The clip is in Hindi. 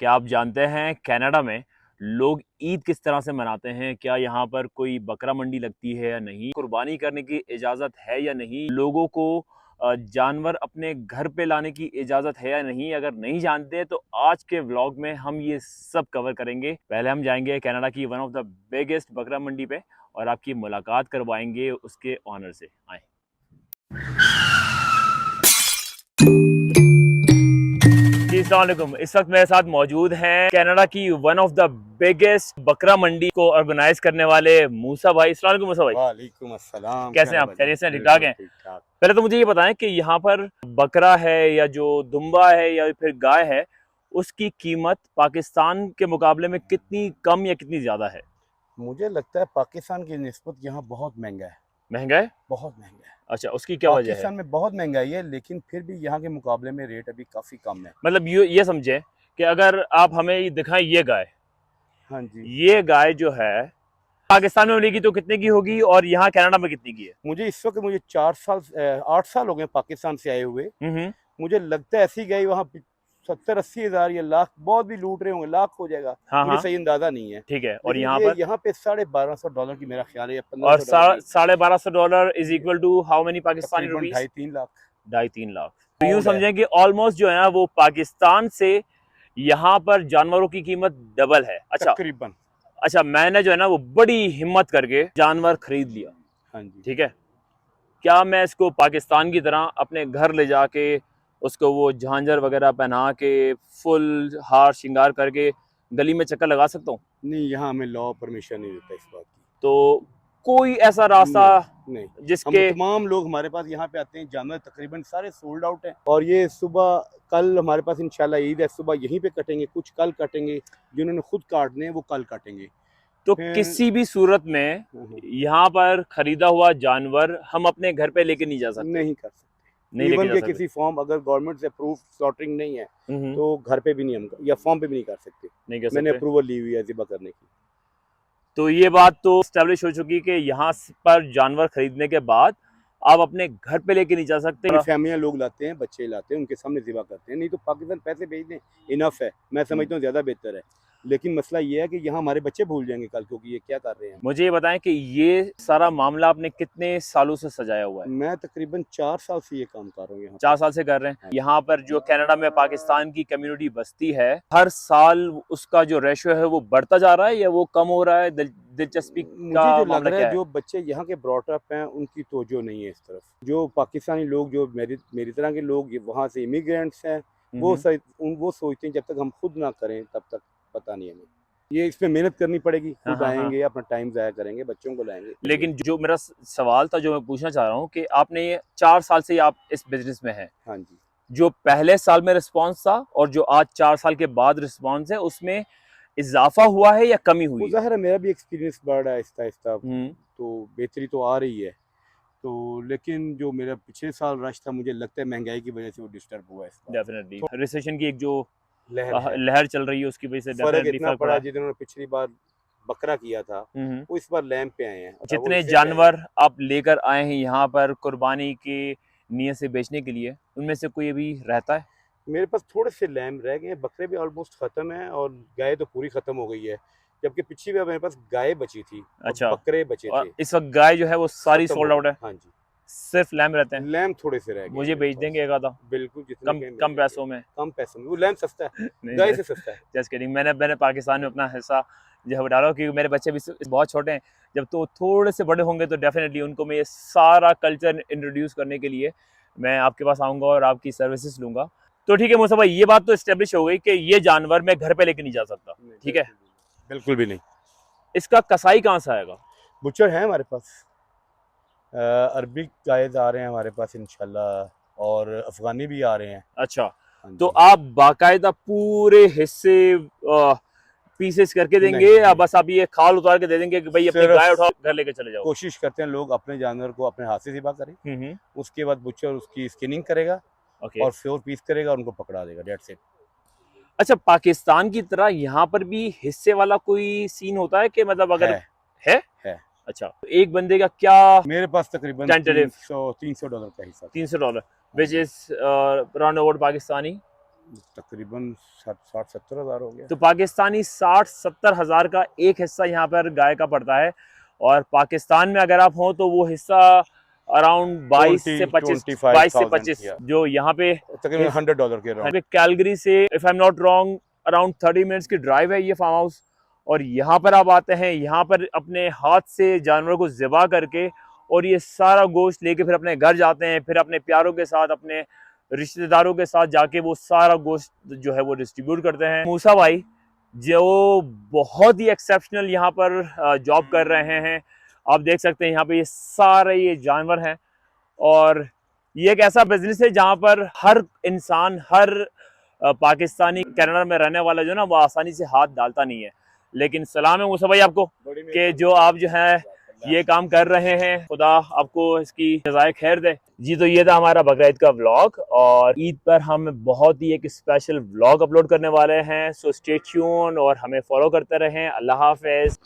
क्या आप जानते हैं कनाडा में लोग ईद किस तरह से मनाते हैं? क्या यहाँ पर कोई बकरा मंडी लगती है या नहीं? कुर्बानी करने की इजाज़त है या नहीं? लोगों को जानवर अपने घर पे लाने की इजाज़त है या नहीं? अगर नहीं जानते तो आज के व्लॉग में हम ये सब कवर करेंगे। पहले हम जाएंगे कनाडा की वन ऑफ द बिगेस्ट बकरा मंडी पे और आपकी मुलाकात करवाएंगे उसके ऑनर से। आए। जी, अस्सलाम वालेकुम। इस वक्त मेरे साथ मौजूद हैं कनाडा की वन ऑफ द बिगेस्ट बकरा मंडी को ऑर्गेनाइज करने वाले मूसा भाई। अस्सलाम वालेकुम मूसा भाई। वालेकुम अस्सलाम। कैसे हैं आप? खैरियत से? ठीक ठाक हैं? पहले तो मुझे ये बताएं कि यहाँ पर बकरा है या जो दुम्बा है या फिर गाय है, उसकी कीमत पाकिस्तान के मुकाबले में कितनी कम या कितनी ज्यादा है? मुझे लगता है पाकिस्तान की निस्बत यहाँ बहुत महंगा है। महंगा है? बहुत महंगा है। अच्छा, उसकी क्या वजह है? पाकिस्तान में बहुत महंगाई है, लेकिन फिर भी यहाँ के मुकाबले में रेट अभी काफ़ी कम है। मतलब ये समझे कि अगर आप हमें ये दिखाएं, ये गाय, हाँ जी। ये गाय जो है पाकिस्तान में मिलेगी तो कितने की होगी और यहाँ कनाडा में कितनी की है? मुझे इस वक्त 8 साल हो गए पाकिस्तान से आए हुए। मुझे लगता है ऐसी गई वहाँ 70-80 हज़ार या लाख, बहुत भी लूट रहे होंगे, लाख हो जाएगा। हाँ मुझे हाँ, सही अंदाजा नहीं है। ठीक है। और लेकिन यहाँ ये पर यहाँ पे $1250 की मेरा ख्याल है, या और $1500 की। $1250 is equal to how many Pakistani तकरीबन रुपीस? 2.5-3 लाख। 2.5-3 लाख। तो यूं पाउंड है समझें कि ऑलमोस्ट जो है ना वो पाकिस्तान से यहाँ पर जानवरों की कीमत डबल है। अच्छा तकरीबन। अच्छा, मैंने जो है ना वो बड़ी हिम्मत करके जानवर खरीद लिया। हाँ जी। ठीक है, क्या मैं इसको पाकिस्तान की तरह अपने घर ले जाके उसको वो झांझर वगैरह पहना के फुल हार श्रृंगार करके गली में चक्कर लगा सकता हूँ? नहीं, यहाँ हमें लॉ परमिशन नहीं देता इस बात की। तो कोई ऐसा रास्ता नहीं नहीं, हम जिसके तमाम लोग हमारे पास यहाँ पे आते हैं, जानवर तकरीबन सारे सोल्ड आउट हैं। और ये सुबह कल हमारे पास इंशाल्लाह ईद है, सुबह यहीं पे कटेंगे, कुछ कल कटेंगे, जिन्होंने खुद काटने हैं वो कल काटेंगे। तो फिर किसी भी सूरत में यहाँ पर खरीदा हुआ जानवर हम अपने घर पे लेके नहीं जा सकते? नहीं कर सकते। नहीं लेके इवन जा के सकते। किसी फॉर्म, अगर गवर्नमेंट से अप्रूव स्लॉटरिंग नहीं है हम्म, तो घर पे भी नहीं हम, या फॉर्म पे भी नहीं कर सकते। नहीं कर मैंने सकते। अप्रूवल ली हुई है ज़िबा करने की। तो ये बात तो स्टैब्लिश हो चुकी कि यहाँ पर जानवर खरीदने के बाद आप अपने घर पे लेके नहीं जा सकते। अपनी फैमिलियाँ लोग लाते हैं, बच्चे लाते हैं, उनके सामने ज़िबा करते हैं। नहीं तो पाकिस्तान पैसे भेज दें, इनफ है। मैं समझता हूँ ज़्यादा बेहतर है। लेकिन मसला ये है कि यहाँ हमारे बच्चे भूल जाएंगे कल, क्योंकि ये क्या कर रहे हैं। मुझे ये बताएं कि ये सारा मामला आपने कितने सालों से सजाया हुआ है? मैं तकरीबन 4 साल से ये काम कर रहा हूँ यहाँ। 4 साल से कर रहे हैं। यहाँ पर जो कनाडा में पाकिस्तान की कम्युनिटी बसती है, हर साल उसका जो रेशियो है वो बढ़ता जा रहा है या वो कम हो रहा है? दिलचस्पी मुझे का जो लग मामला रहा क्या है, है? जो बच्चे यहाँ के ब्रॉटअप हैं उनकी तवज्जो नहीं है इस तरफ। जो पाकिस्तानी लोग, जो मेरी तरह के लोग वहाँ से इमिग्रेंट्स हैं, वो सोचते हैं जब तक हम खुद ना करें तब तक पता नहीं हमें। ये इसमें मेहनत करनी पड़ेगी, खुद हाँ। आएंगे, अपना टाइम ज़ाया करेंगे, बच्चों को लाएंगे। लेकिन जो मेरा सवाल था, जो मैं पूछना चाह रहा हूँ कि आपने ये 4 साल से आप इस बिजनेस में हैं, हाँ जी। जो पहले साल में रिस्पांस था और जो आज 4 साल के बाद रिस्पांस है, उसमें इजाफा हुआ है या कमी वो हुई है? ज़ाहिर है मेरा भी एक्सपीरियंस बढ़ रहा है आहिस्ता आहिस्ता, हम्म, तो बेहतरी तो आ रही है। तो लेकिन जो मेरा पिछले साल रश था, मुझे लगता है महंगाई की वजह से वो डिस्टर्ब हुआ है इस बार। डेफिनेटली रिसेशन की एक जो लहर है। लहर चल रही है उसकी वजह से फ़र्क डेफिनेटली इतना फर्क पड़ा पड़ा, है। जिन्होंने पिछली बार बकरा किया था हम्म। वो इस बार लैम्प पे आए हैं। और वो जितने इसलिए पे आए हैं, जानवर आप लेकर आए हैं यहाँ पर कुर्बानी की नीयत से बेचने के लिए, उनमें से कोई अभी रहता है? मेरे पास थोड़े से लैम्प रह गए हैं, बकरे भी ऑलमोस्ट ख़त्म हैं और गाय तो पूरी ख़त्म हो गई है। जबकि पिछली बार मेरे पास गाय बची थी और अच्छा, बकरे बचे और थे, इस वक्त गाय जो है वो सारी ख़त्म सोल्ड हो आउट गए। है, हाँ जी। सिर्फ लैम्प रहते हैं। लैम्प थोड़े से रह गए हैं मुझे मेरे बेच पास। देंगे एक आधा? बिल्कुल, जितने कम के मिल कम जाएंगे। पैसों में? कम पैसों में, वो लैम्प सस्ता है, नहीं, गाय से सस्ता है। Just kidding. मैंने पाकिस्तान में अपना हिस्सा जो है डाला, क्योंकि मेरे बच्चे भी बहुत छोटे हैं। जब तो थोड़े से बड़े होंगे तो डेफिनेटली उनको मैं ये सारा कल्चर इंट्रोड्यूस करने के लिए मैं आपके पास आऊँगा और आपकी सर्विसेज लूँगा। तो ठीक है मूसा भाई, ये बात तो इस्टेब्लिश हो गई कि ये जानवर मैं घर पे लेके नहीं जा सकता, ठीक है? बिल्कुल भी नहीं। इसका कसाई कहाँ से आएगा? बुचर है हमारे पास, अरबिक गायज आ रहे हैं हमारे पास इंशाल्लाह, और अफगानी भी आ रहे हैं। अच्छा, हाँ तो जी। आप बाकायदा पूरे हिस्से पीसेस करके देंगे या बस आप ये खाल उतार के दे देंगे कि भाई अपनी गाय उठाओ घर लेके चले जाओ? कोशिश करते हैं लोग अपने जानवर को अपने हाथ से ज़िबा करें, उसके बाद बुचर उसकी स्किनिंग करेगा ओके। और फ्योर पीस करेगा और उनको पकड़ा देगा, डेट्स इट। अच्छा, पाकिस्तान की तरह यहाँ पर भी हिस्से वाला कोई सीन होता है कि मतलब अगर है? है। अच्छा, तो एक बंदे का क्या मेरे पास तकरीबन टेंटेटिव? $300 का हिस्सा था। $300 which is round about Pakistani तकरीबन 60-70 हज़ार हो गया। तो पाकिस्तानी 60-70 हज़ार का एक हिस्सा यहाँ पर गाय का पड़ता है, और पाकिस्तान में अगर आप हो तो वो हिस्सा अराउंड 22 से 25 जो यहाँ पे तकरीबन $100 के अराउंड। कैलगरी से if I am not wrong around 30 minutes की ड्राइव है ये फार्म हाउस। और यहाँ पर आप आते हैं, यहाँ पर अपने हाथ से जानवर को ज़िबा करके और ये सारा गोश्त लेके फिर अपने घर जाते हैं, फिर अपने प्यारों के साथ, अपने रिश्तेदारों के साथ जाके वो सारा गोश्त जो है वो डिस्ट्रीब्यूट करते हैं। मूसा भाई जो बहुत ही एक्सेप्शनल यहाँ पर जॉब कर रहे हैं, आप देख सकते हैं यहाँ पे ये सारे ये जानवर हैं। और ये एक ऐसा बिजनेस है जहाँ पर हर इंसान, हर पाकिस्तानी कनाडा में रहने वाला जो ना वो आसानी से हाथ डालता नहीं है। लेकिन सलाम है मूसा भाई आपको कि जो आप जो है ये काम कर रहे हैं, खुदा आपको इसकी जज़ाए खैर दे। जी तो ये था हमारा बकरा ईद का व्लॉग, और ईद पर हम बहुत ही एक स्पेशल व्लॉग अपलोड करने वाले हैं। सो स्टे ट्यून और हमें फॉलो करते रहें। अल्लाह हाफिज़।